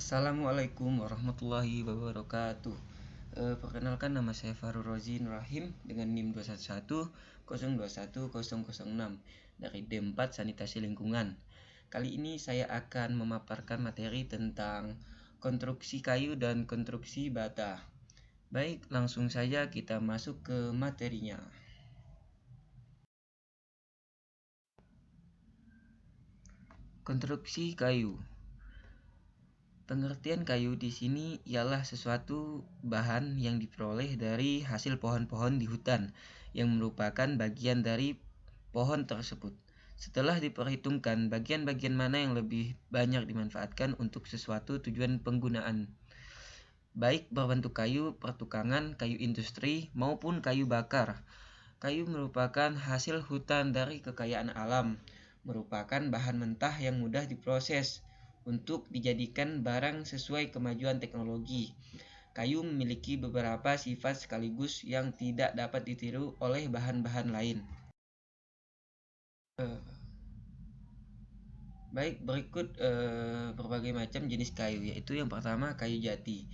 Assalamualaikum warahmatullahi wabarakatuh. Perkenalkan, nama saya Farul Rozi Rahim dengan NIM 211021006 dari D4 Sanitasi Lingkungan. Kali ini saya akan memaparkan materi tentang konstruksi kayu dan konstruksi bata. Baik, langsung saja kita masuk ke materinya. Konstruksi kayu. Pengertian kayu di sini ialah sesuatu bahan yang diperoleh dari hasil pohon-pohon di hutan yang merupakan bagian dari pohon tersebut. Setelah diperhitungkan bagian-bagian mana yang lebih banyak dimanfaatkan untuk sesuatu tujuan penggunaan, baik berbentuk kayu pertukangan, kayu industri, maupun kayu bakar. Kayu merupakan hasil hutan dari kekayaan alam, merupakan bahan mentah yang mudah diproses untuk dijadikan barang sesuai kemajuan teknologi. Kayu memiliki beberapa sifat sekaligus yang tidak dapat ditiru oleh bahan-bahan lain. Baik, berikut berbagai macam jenis kayu, yaitu yang pertama kayu jati.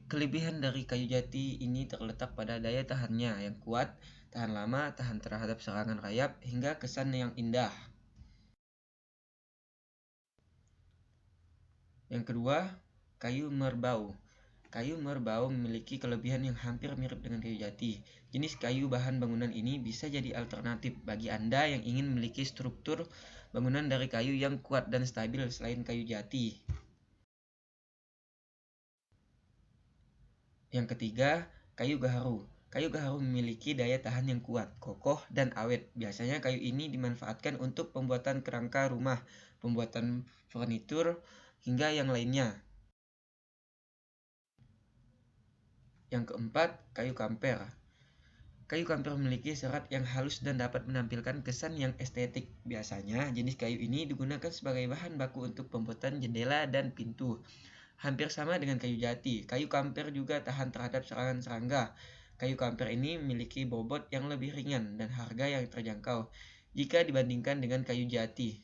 Kelebihan dari kayu jati ini terletak pada daya tahannya yang kuat, tahan lama, tahan terhadap serangan rayap, hingga kesan yang indah. Yang kedua, kayu merbau. Kayu merbau memiliki kelebihan yang hampir mirip dengan kayu jati. Jenis kayu bahan bangunan ini bisa jadi alternatif bagi Anda yang ingin memiliki struktur bangunan dari kayu yang kuat dan stabil selain kayu jati. Yang ketiga, kayu gaharu. Kayu gaharu memiliki daya tahan yang kuat, kokoh, dan awet. Biasanya kayu ini dimanfaatkan untuk pembuatan kerangka rumah, pembuatan furnitur, hingga yang lainnya. Yang keempat, kayu kamper. Kayu kamper memiliki serat yang halus dan dapat menampilkan kesan yang estetik. Biasanya, jenis kayu ini digunakan sebagai bahan baku untuk pembuatan jendela dan pintu. Hampir sama dengan kayu jati, kayu kamper juga tahan terhadap serangan serangga. Kayu kamper ini memiliki bobot yang lebih ringan dan harga yang terjangkau jika dibandingkan dengan kayu jati.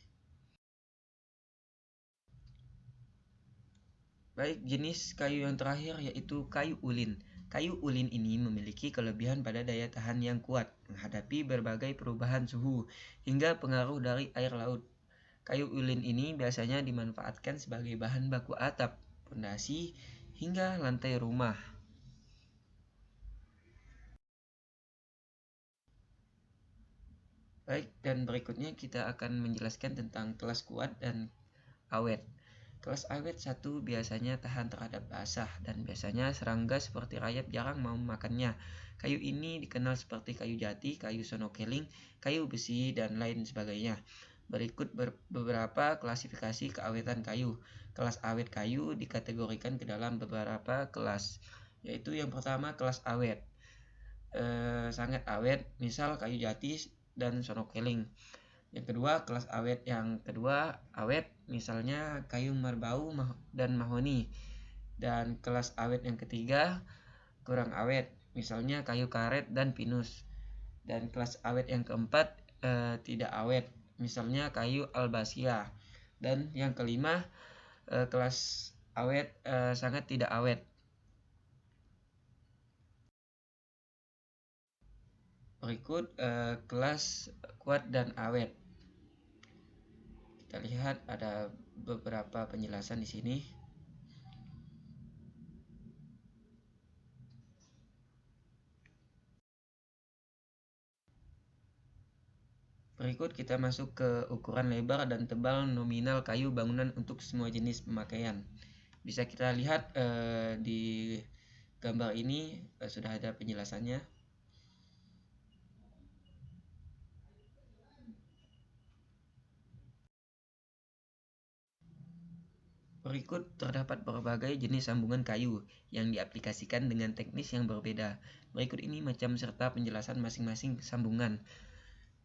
Baik, jenis kayu yang terakhir yaitu kayu ulin. Kayu ulin ini memiliki kelebihan pada daya tahan yang kuat menghadapi berbagai perubahan suhu hingga pengaruh dari air laut. Kayu ulin ini biasanya dimanfaatkan sebagai bahan baku atap, pondasi, hingga lantai rumah. Baik, dan berikutnya kita akan menjelaskan tentang kelas kuat dan awet. Kelas awet 1 biasanya tahan terhadap basah dan biasanya serangga seperti rayap jarang mau memakannya. Kayu ini dikenal seperti kayu jati, kayu sonokeling, kayu besi, dan lain sebagainya. Berikut beberapa klasifikasi keawetan kayu. Kelas awet kayu dikategorikan ke dalam beberapa kelas, yaitu yang pertama kelas awet. Sangat awet, misal kayu jati dan sonokeling. Yang kedua, kelas awet yang kedua awet, misalnya kayu merbau dan mahoni. Dan kelas awet yang ketiga kurang awet, misalnya kayu karet dan pinus. Dan kelas awet yang keempat tidak awet, misalnya kayu albasia. Dan yang kelima, kelas awet sangat tidak awet. Berikut kelas kuat dan awet. Kita lihat ada beberapa penjelasan di sini. Berikut kita masuk ke ukuran lebar dan tebal nominal kayu bangunan untuk semua jenis pemakaian. Bisa kita lihat di gambar ini sudah ada penjelasannya. Berikut terdapat berbagai jenis sambungan kayu yang diaplikasikan dengan teknis yang berbeda. Berikut ini macam serta penjelasan masing-masing sambungan.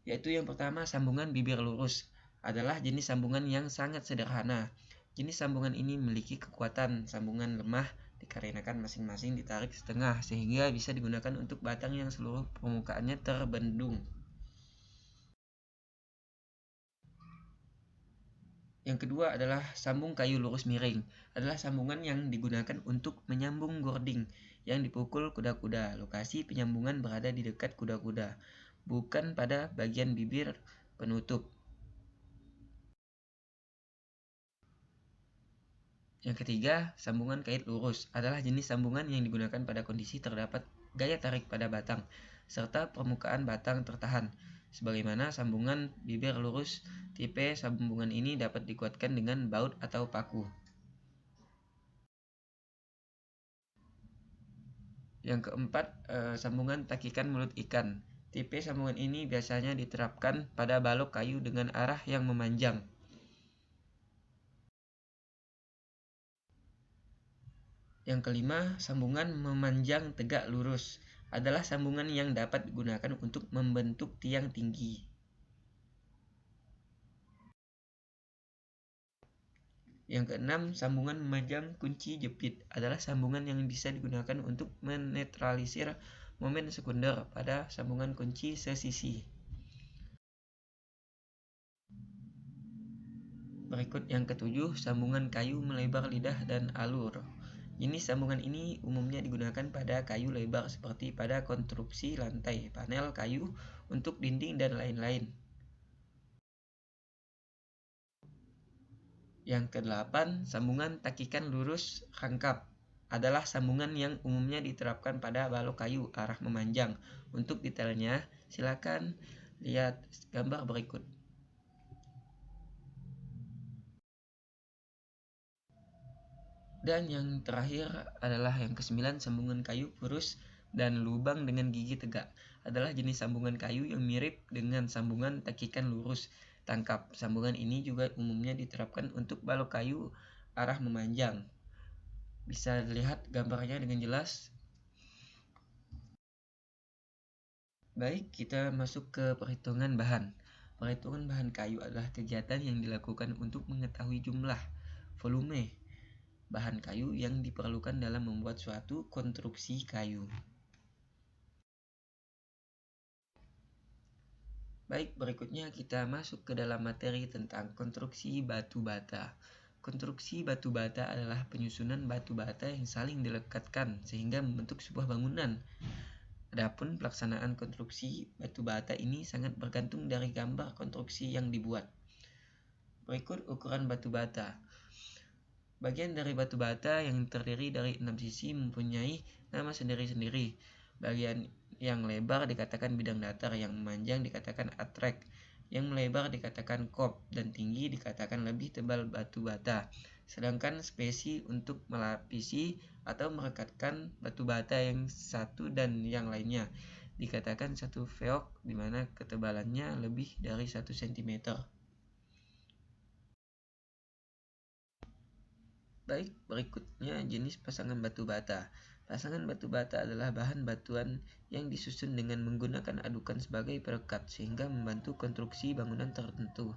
Yaitu yang pertama, sambungan bibir lurus adalah jenis sambungan yang sangat sederhana. Jenis sambungan ini memiliki kekuatan sambungan lemah dikarenakan masing-masing ditarik setengah sehingga bisa digunakan untuk batang yang seluruh permukaannya terbendung. Yang kedua adalah sambung kayu lurus miring. Adalah sambungan yang digunakan untuk menyambung gording yang dipukul kuda-kuda. Lokasi penyambungan berada di dekat kuda-kuda, bukan pada bagian bibir penutup. Yang ketiga, sambungan kait lurus adalah jenis sambungan yang digunakan pada kondisi terdapat gaya tarik pada batang, serta permukaan batang tertahan. Sebagaimana sambungan bibir lurus, tipe sambungan ini dapat dikuatkan dengan baut atau paku. Yang keempat, sambungan takikan mulut ikan. Tipe sambungan ini biasanya diterapkan pada balok kayu dengan arah yang memanjang. Yang kelima, sambungan memanjang tegak lurus adalah sambungan yang dapat digunakan untuk membentuk tiang tinggi. Yang keenam, sambungan memanjang kunci jepit adalah sambungan yang bisa digunakan untuk menetralisir momen sekunder pada sambungan kunci sesisi. Berikut yang ketujuh, sambungan kayu melebar lidah dan alur. Jenis sambungan ini umumnya digunakan pada kayu lebar seperti pada konstruksi lantai, panel kayu, untuk dinding, dan lain-lain. Yang kedelapan, sambungan takikan lurus rangkap adalah sambungan yang umumnya diterapkan pada balok kayu arah memanjang. Untuk detailnya, silakan lihat gambar berikut. Dan yang terakhir adalah yang kesembilan, sambungan kayu purus dan lubang dengan gigi tegak adalah jenis sambungan kayu yang mirip dengan sambungan takikan lurus tangkap. Sambungan ini juga umumnya diterapkan untuk balok kayu arah memanjang. Bisa dilihat gambarnya dengan jelas. Baik, kita masuk ke perhitungan bahan. Perhitungan bahan kayu adalah kegiatan yang dilakukan untuk mengetahui jumlah, volume, bahan kayu yang diperlukan dalam membuat suatu konstruksi kayu. Baik, berikutnya kita masuk ke dalam materi tentang konstruksi batu bata. Konstruksi batu bata adalah penyusunan batu bata yang saling dilekatkan sehingga membentuk sebuah bangunan. Adapun pelaksanaan konstruksi batu bata ini sangat bergantung dari gambar konstruksi yang dibuat. Berikut ukuran batu bata. Bagian dari batu bata yang terdiri dari 6 sisi mempunyai nama sendiri-sendiri. Bagian yang lebar dikatakan bidang datar, yang memanjang dikatakan atrek, yang melebar dikatakan kop, dan tinggi dikatakan lebih tebal batu bata. Sedangkan spesi untuk melapisi atau merekatkan batu bata yang satu dan yang lainnya dikatakan satu veok, di mana ketebalannya lebih dari 1 cm. Baik, berikutnya jenis pasangan batu bata. Pasangan batu bata adalah bahan batuan yang disusun dengan menggunakan adukan sebagai perekat sehingga membantu konstruksi bangunan tertentu.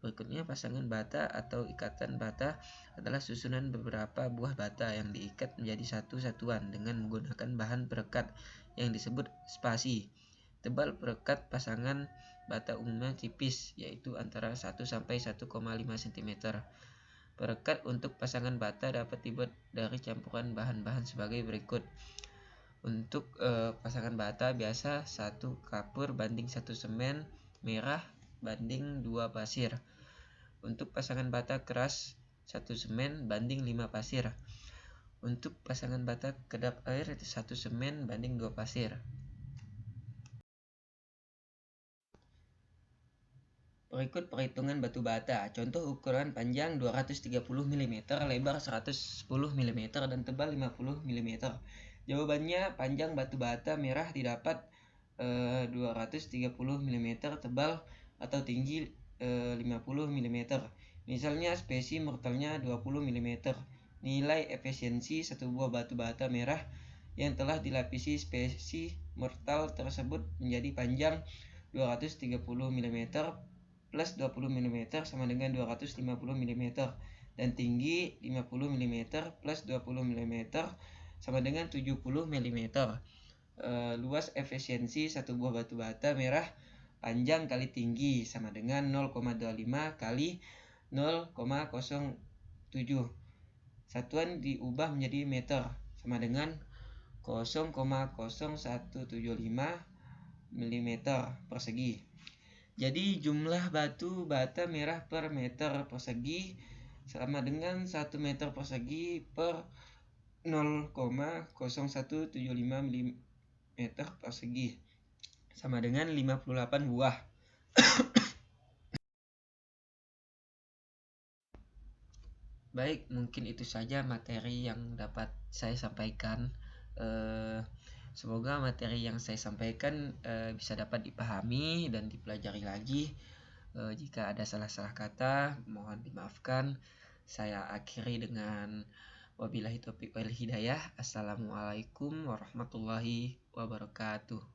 Berikutnya, pasangan bata atau ikatan bata adalah susunan beberapa buah bata yang diikat menjadi satu satuan dengan menggunakan bahan perekat yang disebut spasi. Tebal perekat pasangan bata umumnya tipis, yaitu antara 1 sampai 1,5 cm. Perekat untuk pasangan bata dapat dibuat dari campuran bahan-bahan sebagai berikut. Untuk pasangan bata biasa 1 kapur banding 1 semen merah banding 2 pasir. Untuk pasangan bata keras 1 semen banding 5 pasir. Untuk pasangan bata kedap air 1 semen banding 2 pasir. Berikut perhitungan batu bata. Contoh ukuran panjang 230 mm, lebar 110 mm, dan tebal 50 mm. Jawabannya, panjang batu bata merah didapat 230 mm, tebal atau tinggi 50 mm. Misalnya spesi mortalnya 20 mm. Nilai efisiensi satu buah batu bata merah yang telah dilapisi spesi mortal tersebut menjadi panjang 230 mm plus 20 mm sama dengan 250 mm, dan tinggi 50 mm plus 20 mm sama dengan 70 mm. Luas efisiensi satu buah batu bata merah panjang kali tinggi sama dengan 0,25 kali 0,07. Satuan diubah menjadi meter, sama dengan 0,0175 mm persegi. Jadi jumlah batu bata merah per meter persegi sama dengan 1 meter persegi per 0,0175 mm persegi, sama dengan 58 buah. Baik, mungkin itu saja materi yang dapat saya sampaikan. Semoga materi yang saya sampaikan bisa dapat dipahami dan dipelajari lagi. Jika ada salah-salah kata, mohon dimaafkan. Saya akhiri dengan wabillahi taufiq wal hidayah. Assalamualaikum warahmatullahi wabarakatuh.